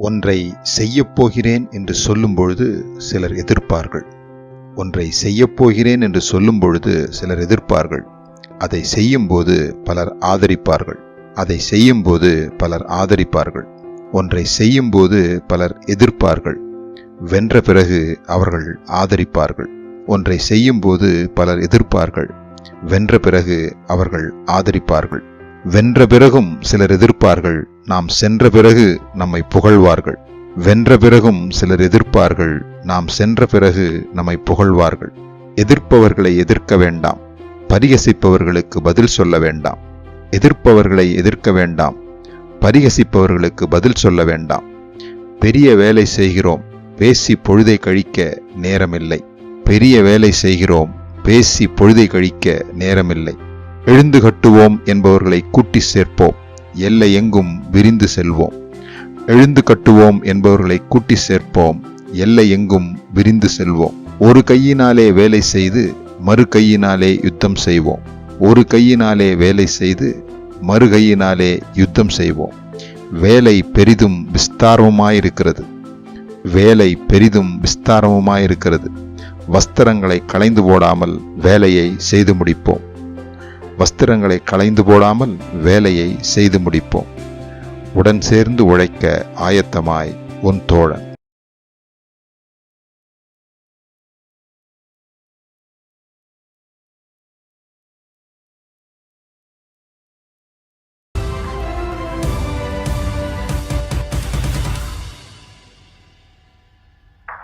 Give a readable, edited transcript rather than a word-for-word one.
ஒன்றை செய்யப்போகிறேன் என்று சொல்லும் பொழுது சிலர் எதிர்ப்பார்கள். ஒன்றை செய்யப்போகிறேன் என்று சொல்லும் பொழுது சிலர் எதிர்ப்பார்கள். அதை செய்யும்போது பலர் ஆதரிப்பார்கள். அதை செய்யும்போது பலர் ஆதரிப்பார்கள். ஒன்றை செய்யும்போது பலர் எதிர்ப்பார்கள். வென்ற பிறகு அவர்கள் ஆதரிப்பார்கள். ஒன்றை செய்யும்போது பலர் எதிர்ப்பார்கள். வென்ற பிறகு அவர்கள் ஆதரிப்பார்கள். வென்ற பிறகும் சிலர் எதிர்ப்பார்கள். நாம் சென்ற பிறகு நம்மை புகழ்வார்கள். வென்ற பிறகும் சிலர் எதிர்ப்பார்கள். நாம் சென்ற பிறகு நம்மை புகழ்வார்கள். எதிர்ப்பவர்களை எதிர்க்க வேண்டாம். பரிகசிப்பவர்களுக்கு பதில் சொல்ல வேண்டாம். எதிர்ப்பவர்களை எதிர்க்க வேண்டாம். பரிகசிப்பவர்களுக்கு பதில் சொல்ல வேண்டாம். பெரிய வேலை செய்கிறோம், பேசி பொழுதை கழிக்க நேரமில்லை. பெரிய வேலை செய்கிறோம், பேசி பொழுதை கழிக்க நேரமில்லை. எழுந்து கட்டுவோம் என்பவர்களை கூட்டி சேர்ப்போம், எல்லை எங்கும் விரிந்து செல்வோம். எழுந்து கட்டுவோம் என்பவர்களை கூட்டி சேர்ப்போம், எல்லை எங்கும் விரிந்து செல்வோம். ஒரு கையினாலே வேலை செய்து மறு கையினாலே யுத்தம் செய்வோம். ஒரு கையினாலே வேலை செய்து மறு கையினாலே யுத்தம் செய்வோம். வேலை பெரிதும் விஸ்தாரமுமாயிருக்கிறது. வேலை பெரிதும் விஸ்தாரமுமாயிருக்கிறது. வஸ்திரங்களை களைந்து போடாமல் வேலையை செய்து முடிப்போம். வஸ்திரங்களை களைந்து போடாமல் வேலையை செய்து முடிப்போம். உடன் சேர்ந்து உழைக்க ஆயத்தமாய் உன் தோழன்.